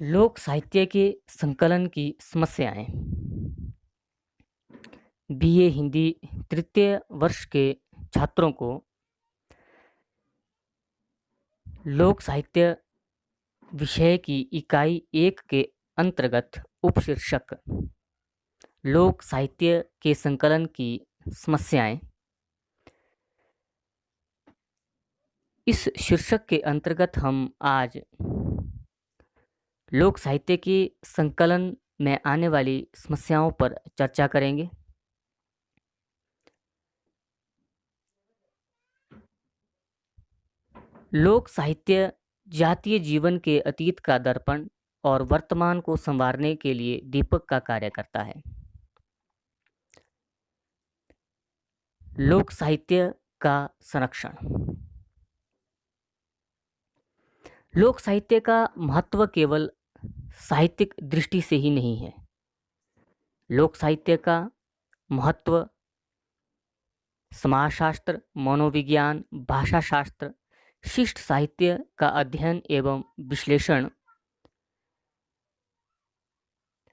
लोक साहित्य के संकलन की समस्याएं। बीए हिंदी तृतीय वर्ष के छात्रों को लोक साहित्य विषय की इकाई 1 के अंतर्गत उपशीर्षक लोक साहित्य के संकलन की समस्याएं, इस शीर्षक के अंतर्गत हम आज लोक साहित्य के संकलन में आने वाली समस्याओं पर चर्चा करेंगे। लोक साहित्य जातीय जीवन के अतीत का दर्पण और वर्तमान को संवारने के लिए दीपक का कार्य करता है। लोक साहित्य का संरक्षण। लोक साहित्य का महत्व केवल साहित्यिक दृष्टि से ही नहीं है। लोक साहित्य का महत्व समाजशास्त्र, मनोविज्ञान, भाषाशास्त्र, शिष्ट साहित्य का अध्ययन एवं विश्लेषण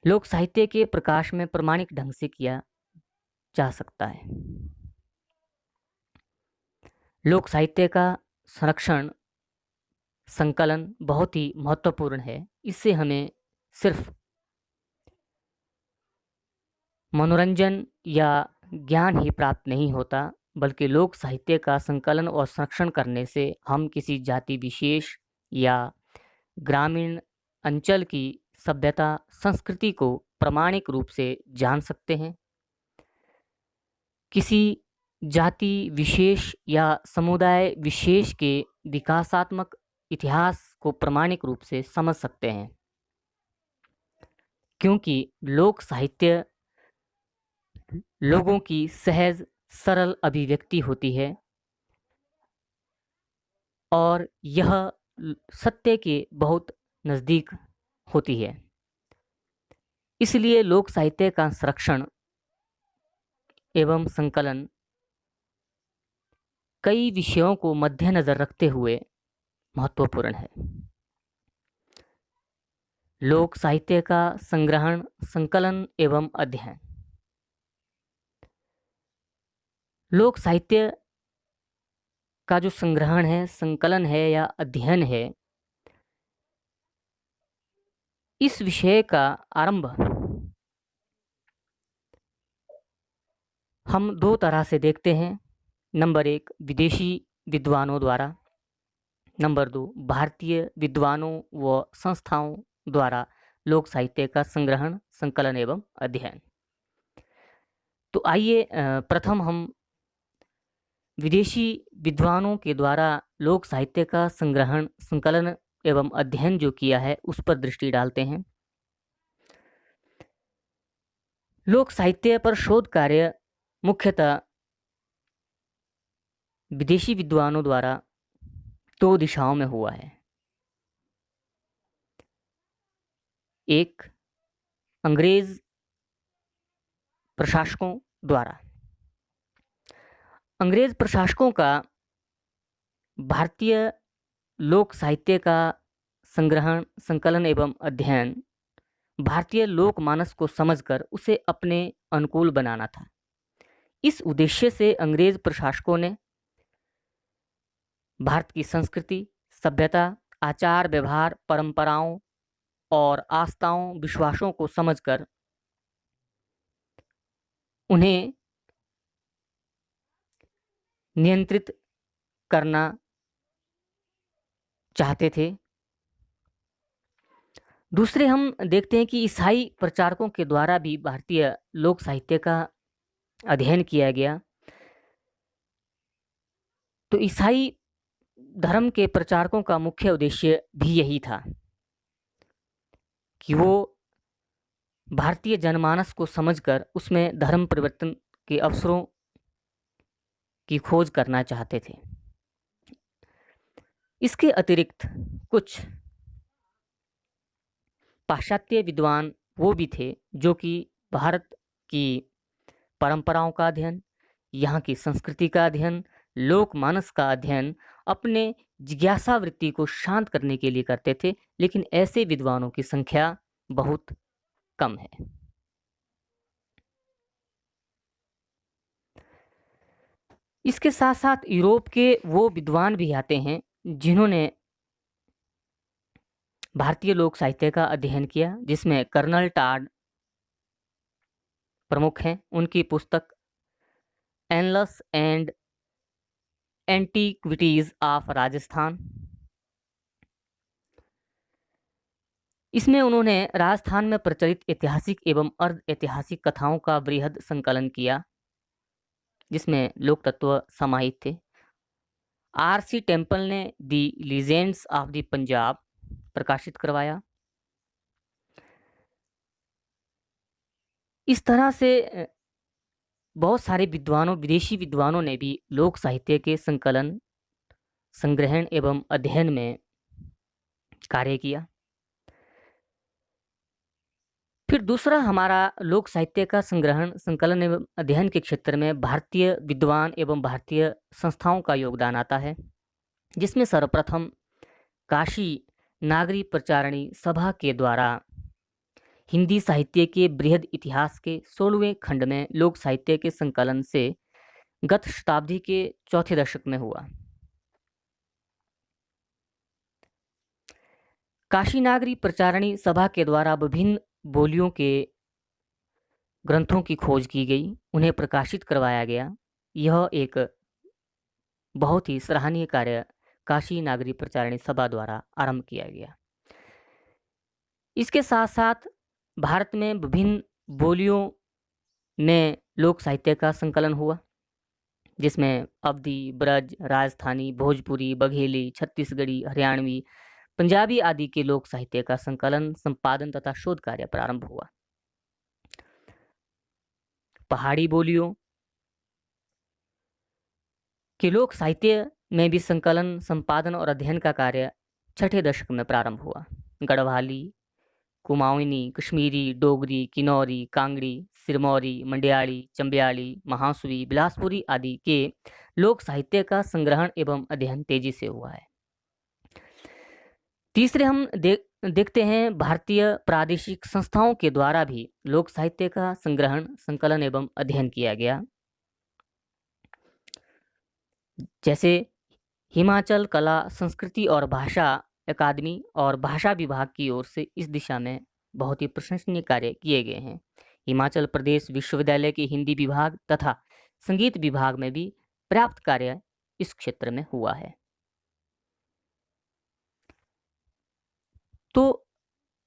लोक साहित्य के प्रकाश में प्रामाणिक ढंग से किया जा सकता है। लोक साहित्य का संरक्षण, संकलन बहुत ही महत्वपूर्ण है। इससे हमें सिर्फ मनोरंजन या ज्ञान ही प्राप्त नहीं होता, बल्कि लोक साहित्य का संकलन और संरक्षण करने से हम किसी जाति विशेष या ग्रामीण अंचल की सभ्यता, संस्कृति को प्रामाणिक रूप से जान सकते हैं। किसी जाति विशेष या समुदाय विशेष के विकासात्मक इतिहास को प्रामाणिक रूप से समझ सकते हैं, क्योंकि लोक साहित्य लोगों की सहज सरल अभिव्यक्ति होती है और यह सत्य के बहुत नज़दीक होती है। इसलिए लोक साहित्य का संरक्षण एवं संकलन कई विषयों को मद्देनजर रखते हुए महत्वपूर्ण है। लोक साहित्य का संग्रहण, संकलन एवं अध्ययन। लोक साहित्य का जो संग्रहण है, संकलन है या अध्ययन है, इस विषय का आरंभ हम 2 तरह से देखते हैं। नंबर 1 विदेशी विद्वानों द्वारा, नंबर 2 भारतीय विद्वानों व संस्थाओं द्वारा लोक साहित्य का संग्रहण, संकलन एवं अध्ययन। तो आइए प्रथम हम विदेशी विद्वानों के द्वारा लोक साहित्य का संग्रहण, संकलन एवं अध्ययन जो किया है उस पर दृष्टि डालते हैं। लोक साहित्य पर शोध कार्य मुख्यतः विदेशी विद्वानों द्वारा 2 दिशाओं में हुआ है। एक, अंग्रेज प्रशासकों द्वारा। अंग्रेज प्रशासकों का भारतीय लोक साहित्य का संग्रहण, संकलन एवं अध्ययन भारतीय लोकमानस को समझकर उसे अपने अनुकूल बनाना था। इस उद्देश्य से अंग्रेज प्रशासकों ने भारत की संस्कृति, सभ्यता, आचार व्यवहार, परंपराओं और आस्थाओं, विश्वासों को समझकर उन्हें नियंत्रित करना चाहते थे। दूसरे हम देखते हैं कि ईसाई प्रचारकों के द्वारा भी भारतीय लोक साहित्य का अध्ययन किया गया। तो ईसाई धर्म के प्रचारकों का मुख्य उद्देश्य भी यही था कि वो भारतीय जनमानस को समझकर उसमें धर्म परिवर्तन के अवसरों की खोज करना चाहते थे। इसके अतिरिक्त कुछ पाश्चात्य विद्वान वो भी थे जो कि भारत की परंपराओं का अध्ययन, यहाँ की संस्कृति का अध्ययन, लोकमानस का अध्ययन अपने जिज्ञासा वृत्ति को शांत करने के लिए करते थे, लेकिन ऐसे विद्वानों की संख्या बहुत कम है। इसके साथ साथ यूरोप के वो विद्वान भी आते हैं जिन्होंने भारतीय लोक साहित्य का अध्ययन किया, जिसमें कर्नल टाड प्रमुख हैं। उनकी पुस्तक annulus and antiquities of Rajasthan, इसमें उन्होंने राजस्थान में प्रचलित ऐतिहासिक एवं अर्ध ऐतिहासिक कथाओं का वृहद संकलन किया, जिसमें लोक तत्व समाहित थे। आर.सी. टेम्पल ने दी लीजेंड्स ऑफ द पंजाब प्रकाशित करवाया। इस तरह से बहुत सारे विदेशी विद्वानों ने भी लोक साहित्य के संकलन, संग्रहण एवं अध्ययन में कार्य किया। फिर दूसरा हमारा लोक साहित्य का संग्रहण, संकलन एवं अध्ययन के क्षेत्र में भारतीय विद्वान एवं भारतीय संस्थाओं का योगदान आता है, जिसमें सर्वप्रथम काशी नागरी प्रचारणी सभा के द्वारा हिंदी साहित्य के बृहद इतिहास के 16वें खंड में लोक साहित्य के संकलन से गत शताब्दी के चौथे दशक में हुआ। काशी नागरी प्रचारणी सभा के द्वारा विभिन्न बोलियों के ग्रंथों की खोज की गई, उन्हें प्रकाशित करवाया गया। यह एक बहुत ही सराहनीय कार्य काशी नागरी प्रचारणी सभा द्वारा आरंभ किया गया। इसके साथ साथ भारत में विभिन्न बोलियों में लोक साहित्य का संकलन हुआ, जिसमें अवधी, ब्रज, राजस्थानी, भोजपुरी, बघेली, छत्तीसगढ़ी, हरियाणवी, पंजाबी आदि के लोक साहित्य का संकलन, संपादन तथा शोध कार्य प्रारंभ हुआ। पहाड़ी बोलियों के लोक साहित्य में भी संकलन, संपादन और अध्ययन का कार्य छठे दशक में प्रारंभ हुआ। गढ़वाली, कुमाऊनी, कश्मीरी, डोगरी, किन्नौरी, कांगड़ी, सिरमौरी, मंडियाली, चंबियाली, महासुवी, बिलासपुरी आदि के लोक साहित्य का संग्रहण एवं अध्ययन तेजी से हुआ है। तीसरे हम देखते हैं भारतीय प्रादेशिक संस्थाओं के द्वारा भी लोक साहित्य का संग्रहण, संकलन एवं अध्ययन किया गया, जैसे हिमाचल कला, संस्कृति और भाषा अकादमी और भाषा विभाग की ओर से इस दिशा में बहुत ही प्रशंसनीय कार्य किए गए हैं। हिमाचल प्रदेश विश्वविद्यालय के हिंदी विभाग तथा संगीत विभाग में भी पर्याप्त कार्य इस क्षेत्र में हुआ है। तो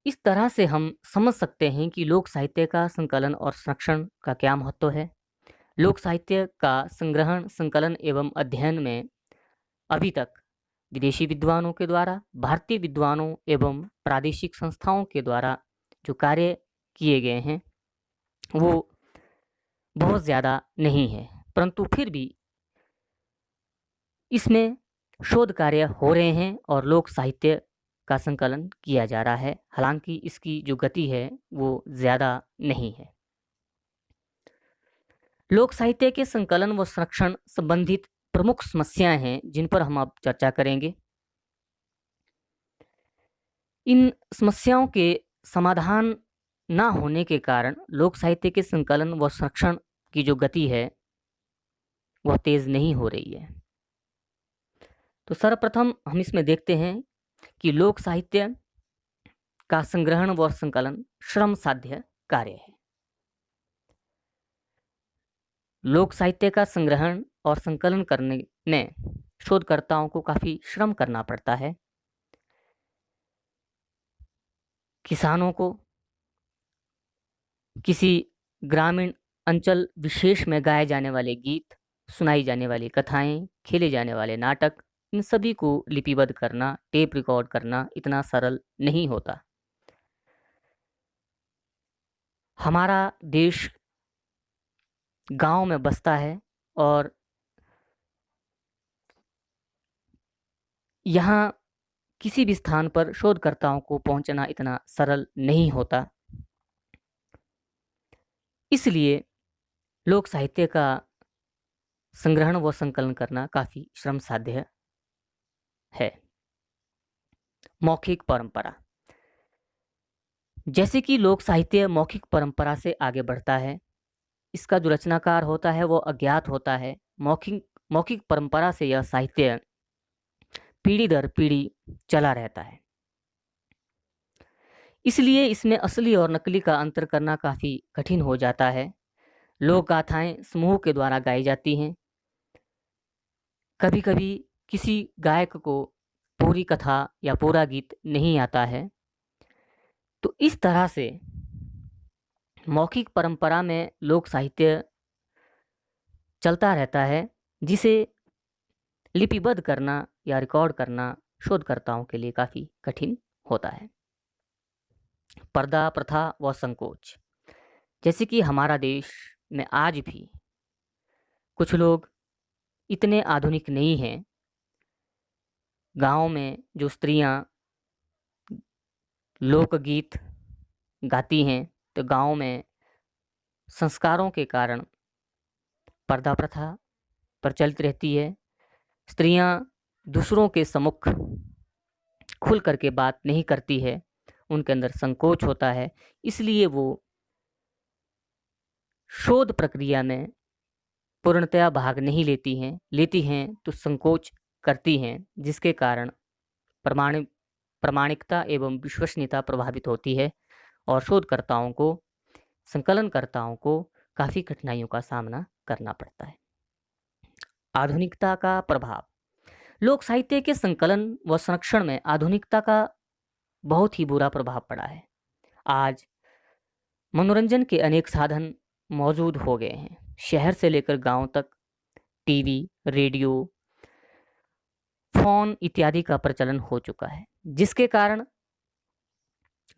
इस तरह से हम समझ सकते हैं कि लोक साहित्य का संकलन और संरक्षण का क्या महत्व है। लोक साहित्य का संग्रहण, संकलन एवं अध्ययन में अभी तक विदेशी विद्वानों के द्वारा, भारतीय विद्वानों एवं प्रादेशिक संस्थाओं के द्वारा जो कार्य किए गए हैं वो बहुत ज़्यादा नहीं है, परंतु फिर भी इसमें शोध कार्य हो रहे हैं और लोक साहित्य का संकलन किया जा रहा है। हालांकि इसकी जो गति है वो ज़्यादा नहीं है। लोक साहित्य के संकलन व संरक्षण संबंधित प्रमुख समस्याएं हैं जिन पर हम अब चर्चा करेंगे। इन समस्याओं के समाधान न होने के कारण लोक साहित्य के संकलन व संरक्षण की जो गति है वह तेज नहीं हो रही है। तो सर्वप्रथम हम इसमें देखते हैं कि लोक साहित्य का संग्रहण व संकलन श्रम साध्य कार्य है। लोक साहित्य का संग्रहण और संकलन करने में शोधकर्ताओं को काफी श्रम करना पड़ता है। किसानों को किसी ग्रामीण अंचल विशेष में गाए जाने वाले गीत, सुनाई जाने वाली कथाएं, खेले जाने वाले नाटक, इन सभी को लिपिबद्ध करना, टेप रिकॉर्ड करना इतना सरल नहीं होता। हमारा देश गांव में बसता है और यहाँ किसी भी स्थान पर शोधकर्ताओं को पहुंचना इतना सरल नहीं होता। इसलिए लोक साहित्य का संग्रहण व संकलन करना काफ़ी श्रम साध्य है। मौखिक परंपरा। जैसे कि लोक साहित्य मौखिक परंपरा से आगे बढ़ता है, इसका जो रचनाकार होता है वो अज्ञात होता है। मौखिक मौखिक परंपरा से यह साहित्य पीढ़ी दर पीढ़ी चला रहता है, इसलिए इसमें असली और नकली का अंतर करना काफ़ी कठिन हो जाता है। लोक गाथाएं समूह के द्वारा गाई जाती हैं। कभी कभी किसी गायक को पूरी कथा या पूरा गीत नहीं आता है, तो इस तरह से मौखिक परंपरा में लोक साहित्य चलता रहता है, जिसे लिपिबद्ध करना या रिकॉर्ड करना शोधकर्ताओं के लिए काफ़ी कठिन होता है। पर्दा प्रथा व संकोच। जैसे कि हमारा देश में आज भी कुछ लोग इतने आधुनिक नहीं हैं। गांव में जो स्त्रियां लोकगीत गाती हैं, तो गांव में संस्कारों के कारण पर्दा प्रथा प्रचलित रहती है। स्त्रियां दूसरों के सम्मुख खुल करके बात नहीं करती है, उनके अंदर संकोच होता है, इसलिए वो शोध प्रक्रिया में पूर्णतया भाग नहीं लेती हैं तो संकोच करती हैं, जिसके कारण प्रामाणिकता एवं विश्वसनीयता प्रभावित होती है और शोधकर्ताओं को, संकलनकर्ताओं को काफ़ी कठिनाइयों का सामना करना पड़ता है। आधुनिकता का प्रभाव। लोक साहित्य के संकलन व संरक्षण में आधुनिकता का बहुत ही बुरा प्रभाव पड़ा है। आज मनोरंजन के अनेक साधन मौजूद हो गए हैं। शहर से लेकर गांव तक टीवी, रेडियो, फोन इत्यादि का प्रचलन हो चुका है, जिसके कारण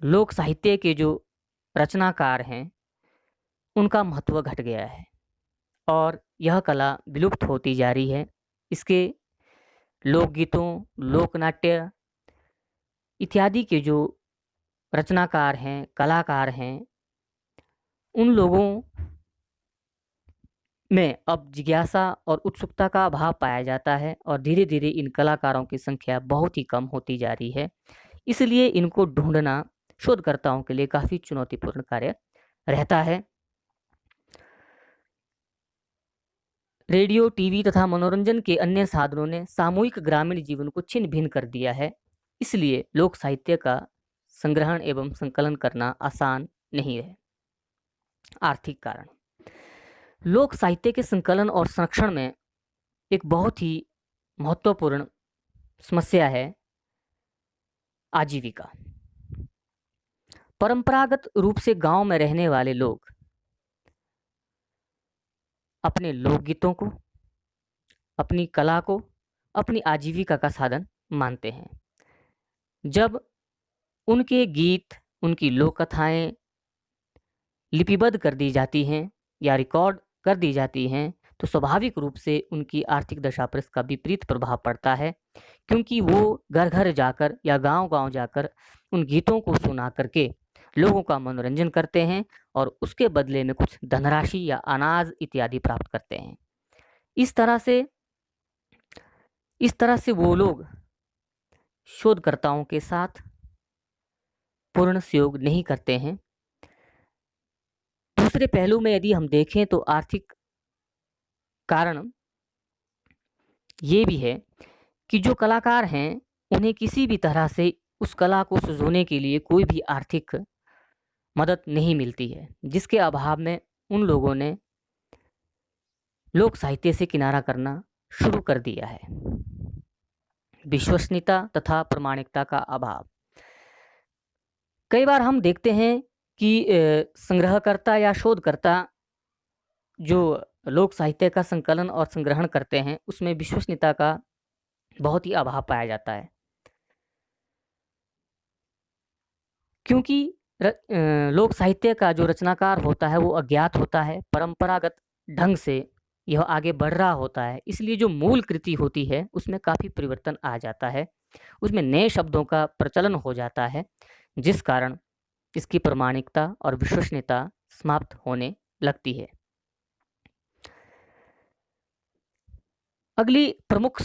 लोक साहित्य के जो रचनाकार हैं उनका महत्व घट गया है और यह कला विलुप्त होती जा रही है। इसके लोकगीतों, लोकनाट्य इत्यादि के जो रचनाकार हैं, कलाकार हैं, उन लोगों में अब जिज्ञासा और उत्सुकता का अभाव पाया जाता है और धीरे धीरे इन कलाकारों की संख्या बहुत ही कम होती जा रही है। इसलिए इनको ढूंढना शोधकर्ताओं के लिए काफ़ी चुनौतीपूर्ण कार्य रहता है। रेडियो, टीवी तथा मनोरंजन के अन्य साधनों ने सामूहिक ग्रामीण जीवन को छिन्न भिन्न कर दिया है, इसलिए लोक साहित्य का संग्रहण एवं संकलन करना आसान नहीं है। आर्थिक कारण। लोक साहित्य के संकलन और संरक्षण में एक बहुत ही महत्वपूर्ण समस्या है आजीविका। परंपरागत रूप से गांव में रहने वाले लोग अपने लोकगीतों को, अपनी कला को अपनी आजीविका का साधन मानते हैं। जब उनके गीत, उनकी लोक कथाएं लिपिबद्ध कर दी जाती हैं या रिकॉर्ड कर दी जाती हैं, तो स्वाभाविक रूप से उनकी आर्थिक दशा पर इसका विपरीत प्रभाव पड़ता है, क्योंकि वो घर घर जाकर या गांव गांव जाकर उन गीतों को सुना करके लोगों का मनोरंजन करते हैं और उसके बदले में कुछ धनराशि या अनाज इत्यादि प्राप्त करते हैं। इस तरह से वो लोग शोधकर्ताओं के साथ पूर्ण सहयोग नहीं करते हैं। दूसरे पहलू में यदि हम देखें तो आर्थिक कारण ये भी है कि जो कलाकार हैं उन्हें किसी भी तरह से उस कला को सजोने के लिए कोई भी आर्थिक मदद नहीं मिलती है, जिसके अभाव में उन लोगों ने लोक साहित्य से किनारा करना शुरू कर दिया है। विश्वसनीयता तथा प्रामाणिकता का अभाव। कई बार हम देखते हैं कि संग्रहकर्ता या शोधकर्ता जो लोक साहित्य का संकलन और संग्रहण करते हैं उसमें विश्वसनीयता का बहुत ही अभाव पाया जाता है, क्योंकि लोक साहित्य का जो रचनाकार होता है वो अज्ञात होता है, परंपरागत ढंग से यह आगे बढ़ रहा होता है, इसलिए जो मूल कृति होती है उसमें काफ़ी परिवर्तन आ जाता है, उसमें नए शब्दों का प्रचलन हो जाता है, जिस कारण इसकी प्रामाणिकता और विश्वसनीयता समाप्त होने लगती है। अगली प्रमुख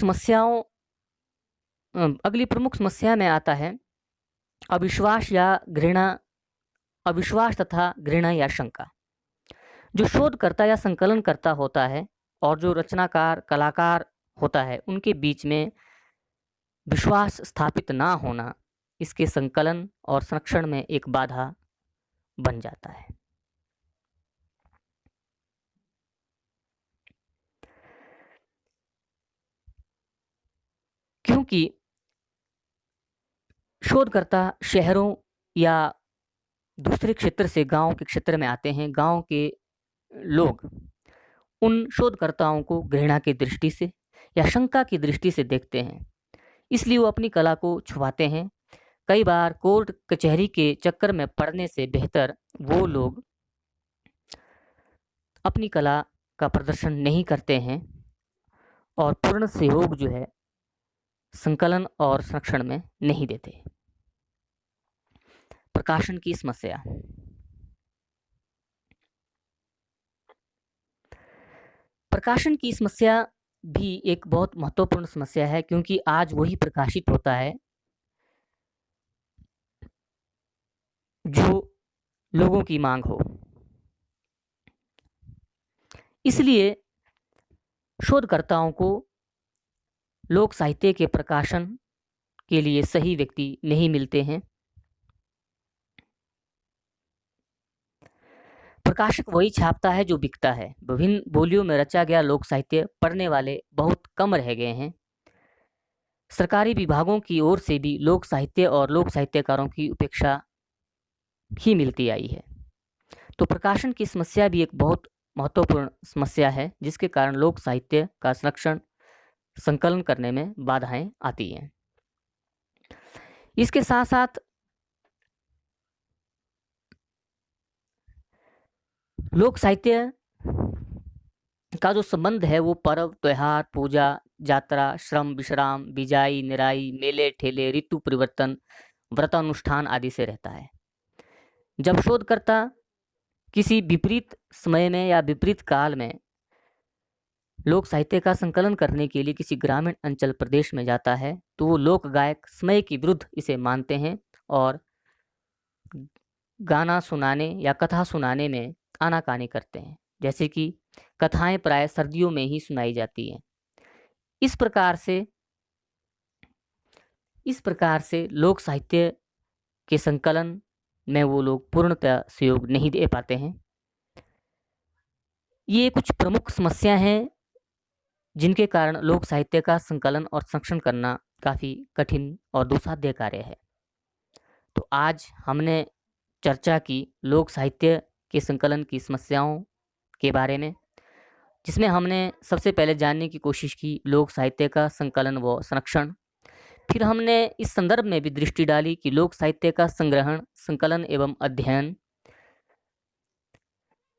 समस्या में आता है अविश्वास तथा घृणा या शंका। जो शोधकर्ता या संकलनकर्ता होता है और जो रचनाकार कलाकार होता है, उनके बीच में विश्वास स्थापित ना होना इसके संकलन और संरक्षण में एक बाधा बन जाता है। क्योंकि शोधकर्ता शहरों या दूसरे क्षेत्र से गांव के क्षेत्र में आते हैं, गांव के लोग उन शोधकर्ताओं को घृणा की दृष्टि से या शंका की दृष्टि से देखते हैं, इसलिए वो अपनी कला को छुपाते हैं। कई बार कोर्ट कचहरी के चक्कर में पड़ने से बेहतर वो लोग अपनी कला का प्रदर्शन नहीं करते हैं और पूर्ण सहयोग जो है संकलन और संरक्षण में नहीं देते। प्रकाशन की समस्या। प्रकाशन की समस्या भी एक बहुत महत्वपूर्ण समस्या है, क्योंकि आज वही प्रकाशित होता है जो लोगों की मांग हो। इसलिए शोधकर्ताओं को लोक साहित्य के प्रकाशन के लिए सही व्यक्ति नहीं मिलते हैं। प्रकाशक वही छापता है जो बिकता है। विभिन्न बोलियों में रचा गया लोक साहित्य पढ़ने वाले बहुत कम रह गए हैं। सरकारी विभागों की ओर से भी लोक साहित्य और लोक साहित्यकारों की उपेक्षा ही मिलती आई है। तो प्रकाशन की समस्या भी एक बहुत महत्वपूर्ण समस्या है, जिसके कारण लोक साहित्य का संरक्षण संकलन करने में बाधाएं आती हैं। इसके साथ साथ लोक साहित्य का जो संबंध है वो पर्व, त्योहार, पूजा, यात्रा, श्रम, विश्राम, बिजाई, निराई, मेले ठेले, ऋतु परिवर्तन, व्रतानुष्ठान आदि से रहता है। जब शोधकर्ता किसी विपरीत समय में या विपरीत काल में लोक साहित्य का संकलन करने के लिए किसी ग्रामीण अंचल प्रदेश में जाता है, तो वो लोक गायक समय के विरुद्ध इसे मानते हैं और गाना सुनाने या कथा सुनाने में आनाकानी करते हैं। जैसे कि कथाएं प्राय सर्दियों में ही सुनाई जाती हैं। इस प्रकार से लोक साहित्य के संकलन में वो लोग पूर्णतः सहयोग नहीं दे पाते हैं। ये कुछ प्रमुख समस्या हैं जिनके कारण लोक साहित्य का संकलन और संरक्षण करना काफ़ी कठिन और दुस्साध्य कार्य है। तो आज हमने चर्चा की लोक साहित्य के संकलन की समस्याओं के बारे में, जिसमें हमने सबसे पहले जानने की कोशिश की लोक साहित्य का संकलन व संरक्षण। फिर हमने इस संदर्भ में भी दृष्टि डाली कि लोक साहित्य का संग्रहण, संकलन एवं अध्ययन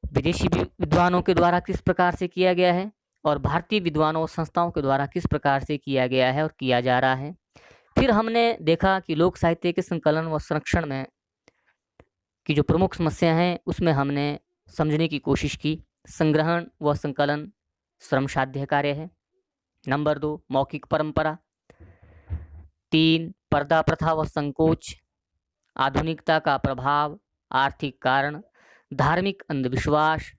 विदेशी विद्वानों के द्वारा किस प्रकार से किया गया है और भारतीय विद्वानों और संस्थाओं के द्वारा किस प्रकार से किया गया है और किया जा रहा है। फिर हमने देखा कि लोक साहित्य के संकलन व संरक्षण में की जो प्रमुख समस्या हैं उसमें हमने समझने की कोशिश की संग्रहण व संकलन श्रमसाध्य कार्य है। नंबर 2, मौखिक परंपरा। 3, पर्दा प्रथा व संकोच, आधुनिकता का प्रभाव, आर्थिक कारण, धार्मिक अंधविश्वास,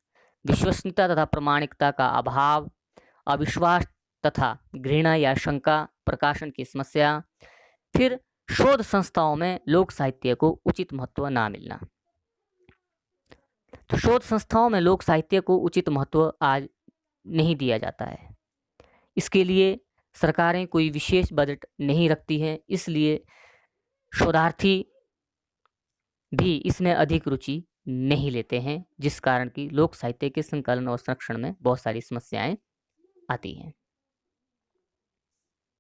विश्वसनीयता तथा प्रामाणिकता का अभाव, अविश्वास तथा घृणा या शंका, प्रकाशन की समस्या। फिर शोध संस्थाओं में लोक साहित्य को उचित महत्व ना मिलना। तो शोध संस्थाओं में लोक साहित्य को उचित महत्व आज नहीं दिया जाता है। इसके लिए सरकारें कोई विशेष बजट नहीं रखती हैं, इसलिए शोधार्थी भी इसमें अधिक रुचि नहीं लेते हैं, जिस कारण कि लोक साहित्य के संकलन और संरक्षण में बहुत सारी समस्याएं आती हैं।